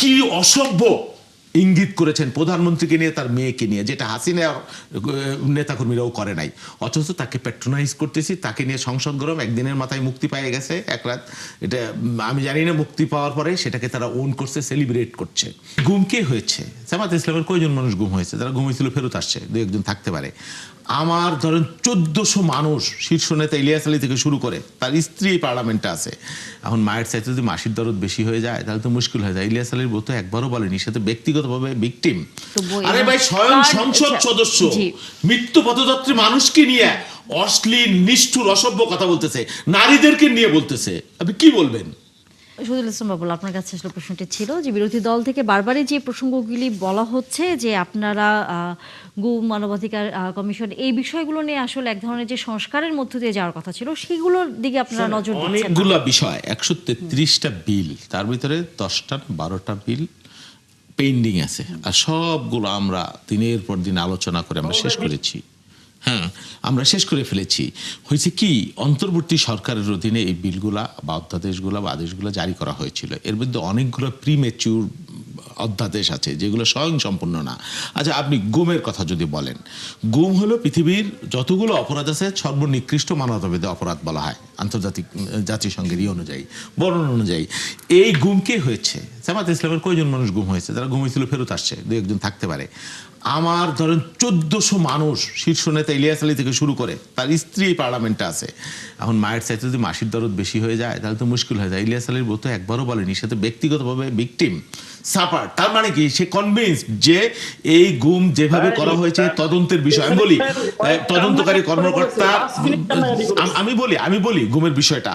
কি অসভ্য ইঙ্গিত করেছেন প্রধানমন্ত্রীকে নিয়ে, তার মেয়েকে নিয়ে, যেটা হাসিনা নেতাকর্মীরাও করে নাই। অথচ তাকে প্যাট্রোনাইজ করতেছি, তাকে নিয়ে সংসদ গরম, একদিনের মাথায় মুক্তি পেয়ে গেছে এক রাত। এটা আমি জানি না, মুক্তি পাওয়ার পরে সেটাকে তারা ওন করছে, সেলিব্রেট করছে। গুম কে হয়েছে? জামাত ইসলামের কয়জন মানুষ গুম হয়েছে? যারা গুম হয়েছিল ফেরত আসছে, দু একজন থাকতে পারে। আমার ধরেন 1400 মানুষ, শীর্ষ নেতা ইলিয়াস আলী থেকে শুরু করে তার স্ত্রী পার্লামেন্টে আছে। এখন মায়ের চাইতে যদি মাসির দরদ বেশি হয়ে যায় তাহলে তো মুশকিল হয়ে যায়। ইলিয়াস আলীর বউ তো একবারও বলেনি, সে তো ব্যক্তিগতভাবে ভিকটিম। আরে ভাই, স্বয়ং সংসদ সদস্য মৃত্যু পথযাত্রী মানুষকে নিয়ে অশ্লীল, নিষ্ঠুর, অসভ্য কথা বলতেছে, নারীদেরকে নিয়ে বলতেছে। আপনি কি বলবেন? শহীদুল ইসলাম বাবুল, আপনার কাছে আসলে প্রশ্নটি ছিল যে বিরোধী দল থেকে বারবারই যে প্রসঙ্গগুলি বলা হচ্ছে যে আপনারা গুম, মানবাধিকার কমিশন, এই বিষয়গুলো নিয়ে আসলে এক ধরনের যে সংস্কারের মধ্য দিয়ে যাওয়ার কথা ছিল সেগুলোর দিকে আপনারা নজর দিচ্ছেন না। অনেকগুলো বিষয়, 133টা বিল, তার ভিতরে 10টা 12টা বিল পেন্ডিং আছে, আর সবগুলো আমরা দিনের পর দিন আলোচনা করে আমরা শেষ করেছি। হ্যাঁ, আমরা শেষ করে ফেলেছি। হয়েছে কি, অন্তর্বর্তী সরকারের অধীনে এই বিলগুলা বা অধ্যাদেশগুলা বা আদেশগুলো জারি করা হয়েছিল। এর মধ্যে অনেকগুলো প্রিমেচিউর অধ্যাদেশ আছে যেগুলো স্বয়ং সম্পূর্ণ না। আচ্ছা, আপনি গুমের কথা যদি বলেন, গুম হলো পৃথিবীর যতগুলো অপরাধ আছে সর্বনিকৃষ্ট মানবতাবিরোধী অপরাধ বলা হয় আন্তর্জাতিক জাতিসংঘের অনুযায়ী, বর্ণনা অনুযায়ী। এই গুম কে হয়েছে? জামাত ইসলামের কয়জন মানুষ গুম হয়েছে? যারা গুম হয়েছিল ফেরত আসছে, দু একজন থাকতে পারে। আমার ধরেন 1400 মানুষ, শীর্ষ নেতা ইলিয়াস আলী থেকে শুরু করে তার স্ত্রী পার্লামেন্টে আছে। এখন মায়ের চাইতে যদি মাসির দরদ বেশি হয়ে যায় তাহলে তো মুশকিল হয়ে যায়। ইলিয়াস আলীর বউ তো একবারও বলেনি, সে তো ব্যক্তিগতভাবে ভিকটিম, সাফার। তার মানে কি, সে কনভিন্স যে এই গুম যেভাবে করা হয়েছে তদন্তের বিষয়। আমি বলি, তদন্তকারী কর্মকর্তা, আমি বলি গুমের বিষয়টা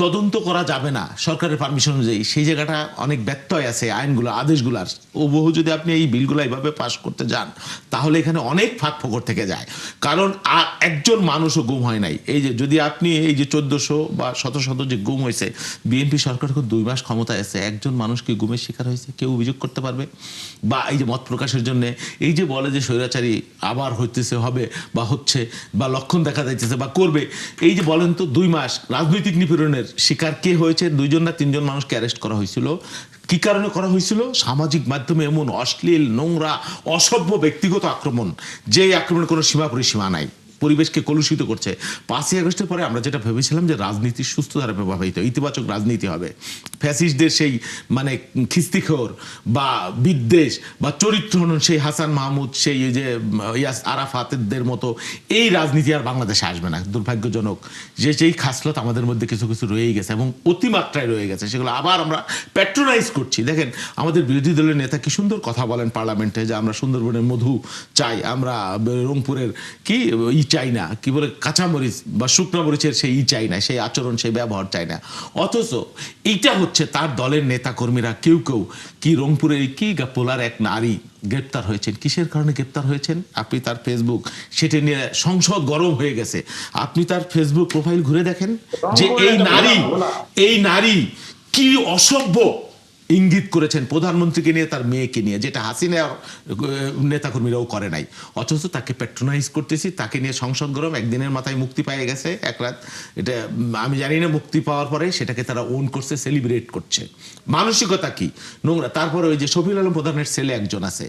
তদন্ত করা যাবে না সরকারের পারমিশন অনুযায়ী, সেই জায়গাটা অনেক ব্যত্যয় আছে আইনগুলো, আদেশগুলার। ও বহু যদি আপনি এই বিলগুলো এইভাবে পাশ করতে যান তাহলে এখানে অনেক ফাঁক ফোকর থেকে যায়। কারণ একজন মানুষও গুম হয় নাই। এই যে যদি আপনি এই যে 1400 বা শত শত যে গুম হয়েছে, বিএনপি সরকার 2 মাস ক্ষমতায় আছে, একজন মানুষ কি গুমের শিকার হয়েছে কেউ অভিযোগ করতে পারবে? বা এই যে মত প্রকাশের জন্য এই যে বলে যে স্বৈরাচারী আবার হইতেছে, হবে বা হচ্ছে, বা লক্ষণ দেখা যাইতেছে বা করবে, এই যে বলেন তো 2 মাস রাজনৈতিক নিপীড়নের শিকার কে হয়েছে? 2জন না 3জন মানুষকে অ্যারেস্ট করা হয়েছিল। কি কারণে করা হয়েছিল? সামাজিক মাধ্যমে এমন অশ্লীল, নোংরা, অসভ্য ব্যক্তিগত আক্রমণ, যে আক্রমণের কোনো সীমা পরিসীমা নাই, পরিবেশকে কলুষিত করছে। 5ই আগস্টের পরে আমরা যেটা ভেবেছিলাম যে রাজনীতি সুস্থ ধারা প্রভাবিত, ইতিবাচক রাজনীতি হবে, ফ্যাসিস্টদের সেই মানে খিস্তিখোর বা বিদ্বেষ বা চরিত্রহনন, সেই হাসান মাহমুদ, সেই যে ইয়াস আরাফাতদের মতো এই রাজনীতি আর বাংলাদেশে আসবে না। দুর্ভাগ্যজনক যে সেই খাসলত আমাদের মধ্যে কিছু কিছু রয়েই গেছে এবং অতিমাত্রায় রয়ে গেছে, সেগুলো আবার আমরা প্যাট্রোনাইজ করছি। দেখেন, আমাদের বিরোধী দলের নেতা কি সুন্দর কথা বলেন পার্লামেন্টে যে আমরা সুন্দরবনের মধু চাই, আমরা রংপুরের কি চাই না, কি বলে কাঁচামরিচ বা শুকনো মরিচের সেই চাই না, সেই আচরণ, সেই ব্যবহার চাই না। অথচ এইটা হচ্ছে তার দলের নেতা কর্মীরা কেউ কেউ কি রংপুরের কি পোলার এক নারী গ্রেপ্তার হয়েছেন। কিসের কারণে গ্রেপ্তার হয়েছেন? আপনি তার ফেসবুক, সেটা নিয়ে সংসদ গরম হয়ে গেছে। আপনি তার ফেসবুক প্রোফাইল ঘুরে দেখেন যে এই নারী কি অসভ্য ইঙ্গিত করেছেন প্রধানমন্ত্রীকে নিয়ে, তার মেয়েকে নিয়ে, যেটা হাসিনা নেতাকর্মীরাও করে নাই। অথচ তাকে প্যাট্রোনাইজ করতেছি, তাকে নিয়ে সংসদ গরম, একদিনের মাথায় মুক্তি পেয়ে গেছে এক রাত। এটা আমি জানি না, মুক্তি পাওয়ার পরে সেটাকে তারা ওন করছে, সেলিব্রেট করছে। মানসিকতা কি নোংরা। তারপরে ওই যে শফিউল আলম প্রধানের ছেলে একজন আছে,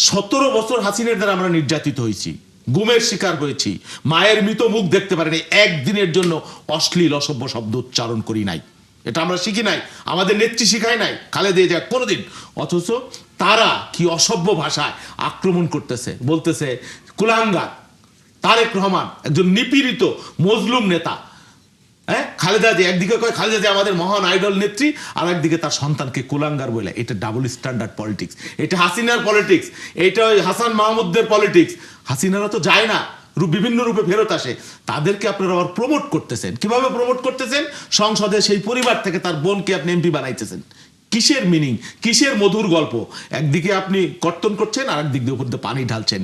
17 বছর হাসিনের দ্বারা আমরা নির্যাতিত হয়েছি, গুমের শিকার হয়েছি, মায়ের মৃত মুখ দেখতে পারিনি, একদিনের জন্য অশ্লীল অসভ্য শব্দ উচ্চারণ করি নাই। এটা আমরা শিখি নাই, আমাদের নেত্রী শিখায় নাই, খালেদা জিয়া কোনোদিন। অথচ তারা কি অসভ্য ভাষায় আক্রমণ করতেছে, বলতেছে কুলাঙ্গার। তারেক রহমান একজন নিপীড়িত মজলুম নেতা, হ্যাঁ, খালেদা জিয়া একদিকে কয় খালেদা জিয়া আমাদের মহান আইডল নেত্রী, আর একদিকে তার সন্তানকে কুলাঙ্গার বলে। এটা ডাবল স্ট্যান্ডার্ড পলিটিক্স, এটা হাসিনার পলিটিক্স, এটা ওই হাসান মাহমুদদের পলিটিক্স। হাসিনারা তো যায় না, বিভিন্ন রূপে ফেরত আসে, তাদেরকে আপনারা আবার প্রমোট করতেছেন। কিভাবে প্রমোট করতেছেন? সংসদে সেই পরিবার থেকে তার বোনকে আপনি এমপি বানাইতেছেন। কিসের মিনিং, কিসের মধুর গল্প? একদিকে আপনি কর্তন করছেন, আর একদিক দিয়ে উপর দিয়ে পানি ঢালছেন।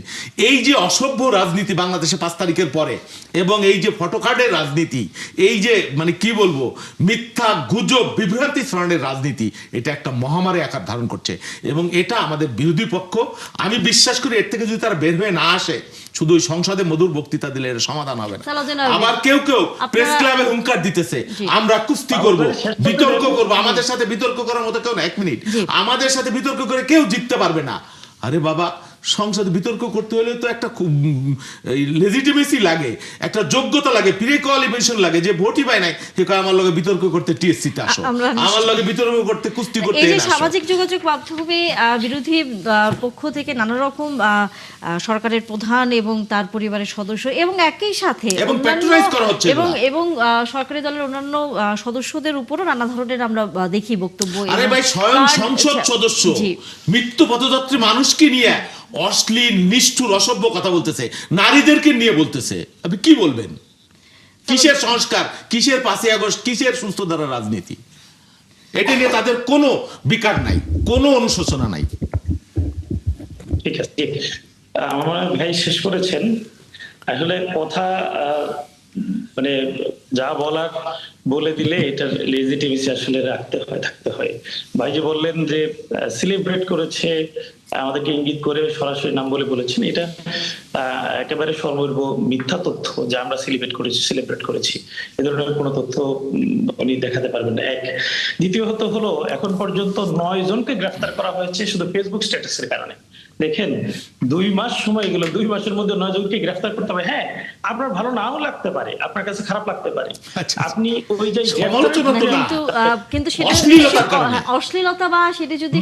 এই যে অসভ্য রাজনীতি বাংলাদেশে 5 তারিখের পরে, এবং এই যে ফটোকার্ডের রাজনীতি, এই যে মানে কি বলবো, মিথ্যা গুজব বিভ্রান্তি ছড়ানোর রাজনীতি, এটা একটা মহামারী আকার ধারণ করছে। এবং এটা আমাদের বিরোধী পক্ষ, আমি বিশ্বাস করি এর থেকে যদি তারা বের হয়ে না আসে, শুধু ওই সংসদে মধুর বক্তৃতা দিলে এর সমাধান হবে না। সালাউদ্দিন আবার কেউ প্রেস ক্লাবে হুঙ্কার দিতেছে আমরা কুস্তি করব, বিতর্ক করব, আমাদের সাথে বিতর্ক করার মতো কেউ না। 1 মিনিট, আমাদের সাথে বিতর্ক করে কেউ জিততে পারবে না। আরে বাবা, সংসদে বিতর্ক করতে হলে তো একটা লেজিটিমেসি লাগে, একটা যোগ্যতা লাগে, প্রি কোয়ালিফিকেশন লাগে। যে ভোটই পায় নাই সে কয় আমার লগে বিতর্ক করতে টিএসসি তে আসো, আমার লগে বিতর্ক করতে কুস্তি করতে এই যে আসো। সামাজিক যোগাযোগ মাধ্যমে বিরোধী পক্ষ থেকে নানা রকম সরকারের প্রধান এবং তার পরিবারের সদস্য এবং একই সাথে এবং প্যাট্রোনাইজ করা হচ্ছে এবং সরকারি দলের অন্যান্য সদস্যদের উপরও নানা ধরনের আমরা দেখি বক্তব্য। আরে ভাই, স্বয়ং সংসদ সদস্য মৃত্যু পথযাত্রী মানুষকে নিয়ে অশ্লীল, নিষ্ঠুর, অসভ্য কথা বলতেছে, নারীদেরকে নিয়ে বলতেছে। আপনি কি বলবেন? কিসের সংস্কার, কিসের 5ই আগস্ট, কিসের সুস্থ ধারা রাজনীতি? এটা নিয়ে তাদের কোনো বিকার নাই, কোনো অনুশোচনা নাই। ঠিক আছে, আমার ভাই শেষ করেছেন। আসলে কথা মানে যা বলার বলে দিলে এটার লেজিটিমেসি আসলে থাকতে হয়। ভাই যে বললেন যে সেলিব্রেট করেছে, আমাদেরকে ইঙ্গিত করে সরাসরি নাম বলে বলেছেন, এটা একেবারে সর্বৈব মিথ্যা তথ্য। যে আমরা সেলিব্রেট করেছি এ ধরনের কোনো তথ্য উনি দেখাতে পারবেন না। এক, দ্বিতীয়ত হলো এখন পর্যন্ত 9 জনকে গ্রেফতার করা হয়েছে শুধু ফেসবুক স্ট্যাটাসের কারণে। দেখেন 2 মাস সময় গেল, 2 মাসের মধ্যে 9 জনকে গ্রেফতার করতে হবে। হ্যাঁ, আপনার ভালো নাও লাগতে পারে, আপনার কাছে খারাপ লাগতে পারে, আপনি ওই যে কিন্তু সেটা অশ্লীলতা বা সেটা যদি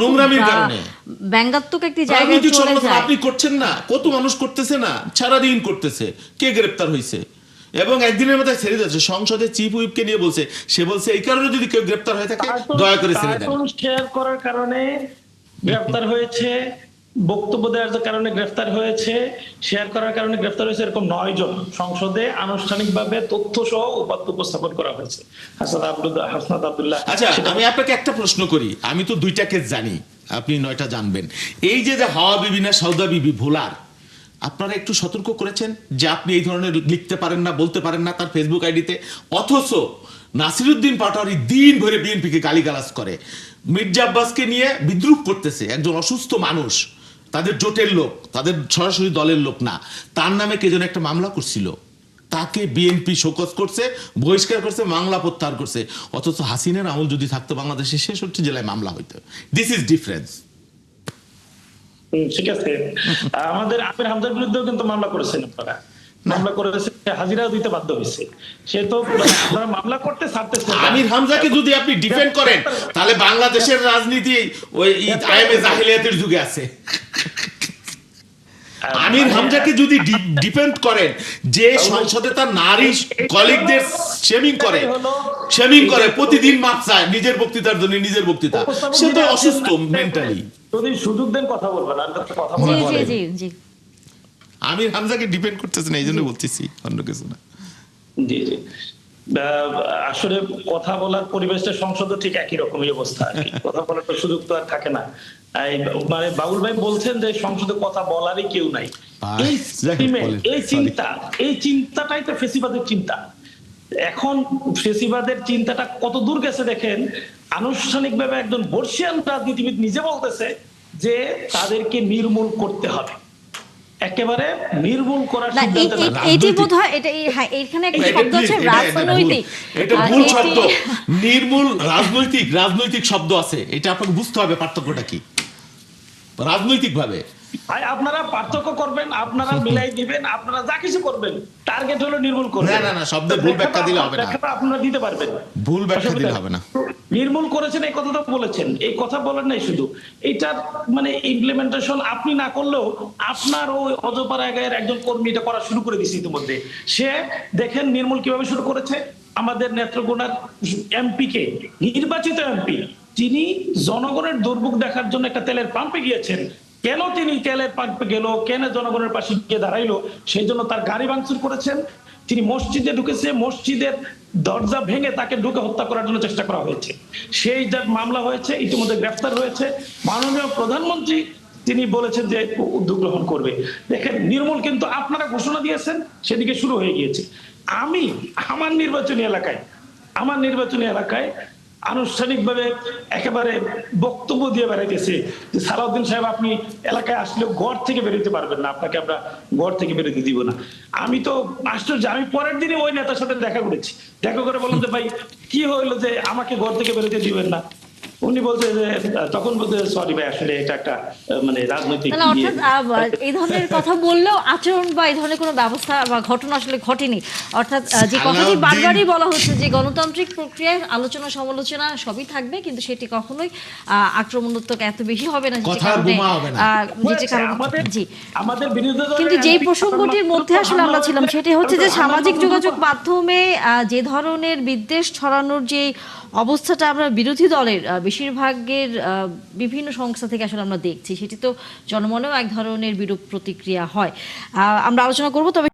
ব্যঙ্গাত্মক একটি জায়গায় চলে যায়, আপনি করছেন না, কত মানুষ করতেছে না, সারাদিন করতেছে, কে গ্রেফতার হয়েছে এবং একদিনের মধ্যে ছেড়ে যাচ্ছে। সংসদে চিফ হুইপকে নিয়ে বলছে, সে বলছে এই কারণে যদি কেউ গ্রেফতার হয়ে থাকে দয়া করে ছেড়ে দেন। শেয়ার করার কারণে গ্রেফতার হয়েছে, বক্তব্য দেওয়ার কারণে গ্রেফতার হয়েছে, শেয়ার করার কারণে গ্রেফতার হয়েছে, এরকম 9 জন সংসদে আনুষ্ঠানিকভাবে তথ্য সহ উপাত্ত উপস্থাপন করা হয়েছে। হাসনাত আব্দুল্লাহ। আচ্ছা, আমি আপনাকে একটা প্রশ্ন করি, আমি তো 2টা কেস জানি, আপনি 9টা জানবেন। এই যে হাওয়া বিবি না সৌদা বিবি ভোলার, আপনারা একটু সতর্ক করেছেন যে আপনি এই ধরনের লিখতে পারেন না, বলতে পারেন না তার ফেসবুক আইডিতে, অথচ নাসিরউদ্দিন পাটোয়ারি দিন ভরে বিএনপিকে গালিগালাজ করে, মির্জা আব্বাসকে নিয়ে বিদ্রুপ করতেছে, একজন অসুস্থ মানুষ, তাদের জোটের লোক, তাদের সরাসরি দলের লোক না, তার নামে কে যেন একটা মামলা করছিল, তাকে বিএনপি শোকজ করছে, বহিষ্কার করছে, মামলা প্রত্যাহার করছে। অথচ হাসিনার আমল যদি থাকতো বাংলাদেশে 66 জেলায় মামলা হইতো। This is difference. ঠিক আছে, আমাদের আমির হামজার বিরুদ্ধেও কিন্তু মামলা করেছেন আপনারা, মামলা করেছে, হাজিরাও দিতে বাধ্য হয়েছে। সে তো আপনারা মামলা করতে ছাড়তেছেন। আমির হামজাকে যদি আপনি ডিফেন্ড করেন তাহলে বাংলাদেশের রাজনীতি ওই আইএমএ জাহিলিয়াতের যুগে আছে। আমির হামজাকে যদি ডিফেন্ড করেন, যে সংসদে তার নারী কলিগদের শেমিং করে প্রতিদিন মাপ চায় নিজের বক্তৃতার জন্য, নিজের বক্তৃতা, সে তো অসুস্থ মেন্টালি। যদি সুযোগ দেন কথা বলবেন, আর কথা জি। আমির হামজাকে ডিপেন্ড করতেছেন, এই জন্য বলতেছি, অন্য কিছু না। জি জি, আসলে কথা বলার পরিবেশটা সংসদে ঠিক একই রকমই অবস্থা আর কি। কথা বলার সুযোগ তো আর থাকে না। মানে বাবুল ভাই বলছেন যে সংসদে কথা বলারই কেউ নাই, এই চিন্তাটাই তো ফেসিবাদের চিন্তা। এখন ফেসিবাদের চিন্তাটা কত দূর গেছে দেখেন, আনুষ্ঠানিকভাবে একজন বর্ষিয়ান রাজনীতিবিদ নিজে বলতেছে যে তাদেরকে নির্মূল করতে হবে, একেবারে নির্মূল করার সিদ্ধান্ত। এটি বোধহয় এটা এখানে একটা শব্দ আছে রাজনৈতিক, এটা ভুল শব্দ। নির্মূল রাজনৈতিক শব্দ আছে, এটা আপনাকে বুঝতে হবে পার্থক্যটা কি রাজনৈতিক ভাবে। আপনারা পার্থক্য করবেন, আপনারা মিলাই দিবেন, আপনারা যা কিছু করবেন, টার্গেট হলো নির্মূল করবেন। না, শব্দের ভুল ব্যাখ্যা দিলে হবে না, আপনারা দিতে পারবেন, ভুল ব্যাখ্যা দিলে হবে না। নির্মূল করেছেন এই কথাটা বলেছেন, এই কথা বলেন নাই শুধু, এইটার মানে ইমপ্লিমেন্টেশন আপনি না করলেও আপনার ওই অজপাড়া গায়ের একজন কর্মী এটা করা শুরু করে দিয়েছে ইতিমধ্যে। সে দেখেন নির্মূল কিভাবে শুরু করেছে। আমাদের নেত্রকোনার এমপিকে, নির্বাচিত এমপি, তিনি জনগণের দুর্ভোগ দেখার জন্য একটা তেলের পাম্পে গিয়েছেন। কেন তিনি তেলের পাম্পে গেল, কেন জনগণের পাশে গিয়ে দাঁড়াইলো, সেই জন্য তার গাড়ি ভাঙচুর করেছেন। তিনি মসজিদে ঢুকেছে, মসজিদের দরজা ভেঙে তাকে ঢুকে হত্যা করার জন্য চেষ্টা করা হয়েছে। সেই যার মামলা হয়েছে, ইতিমধ্যে গ্রেফতার হয়েছে। মাননীয় প্রধানমন্ত্রী তিনি বলেছেন যে উদ্যোগ গ্রহণ করবে। দেখেন নির্মূল কিন্তু আপনারা ঘোষণা দিয়েছেন, সেদিকে শুরু হয়ে গিয়েছে। আমি আমার নির্বাচনী এলাকায় আনুষ্ঠানিকভাবে একেবারে বক্তব্য দিয়ে বেড়াইতেছে যে সালাউদ্দিন সাহেব আপনি এলাকায় আসলেও ঘর থেকে বেরোতে পারবেন না, আপনাকে আমরা ঘর থেকে বেরোতে দিব না। আমি তো আশ্চর্য, আমি পরের দিনে ওই নেতার সাথে দেখা করেছি, দেখা করে বললাম যে ভাই কি হইলো যে আমাকে ঘর থেকে বেরোতে দিবেন না? উনি বলছে যে তখন বলতে সরি ভাই আসলে এটা একটা মানে রাজনৈতিক তাহলে অর্থাৎ এই ধরনের কথা বললেও আচরণ বা এই ধরনের কোনো ব্যবস্থা বা ঘটনা আসলে ঘটেনি, অর্থাৎ যে কথাটি সালাউদ্দিন- বারবারই বলা হচ্ছে যে গণতান্ত্রিক প্রক্রিয়ায় আলোচনা সমালোচনা সবই থাকবে, কিন্তু সেটি কখনোই আক্রমণাত্মক এত বেশি হবে না, যে কথার কারণে বোমা হবে না। হয়েছে, আমাদের- জি। আমাদের বিরোধী দলের কিন্তু যেই MP প্রসঙ্গটির মধ্যে আসলে আমরা ছিলাম সেটি হচ্ছে যে আমরা- সামাজিক আমরা- যোগাযোগ মাধ্যমে যে ধরনের বিদ্বেষ ছড়ানোর যে অবস্থাটা আমরা বিরোধী দলের বেশিরভাগের বিভিন্ন সংস্থা থেকে আসলে আমরা দেখছি, সেটি তো জনমনেও এক ধরনের বিরূপ প্রতিক্রিয়া হয়। আমরা আলোচনা করব, তবে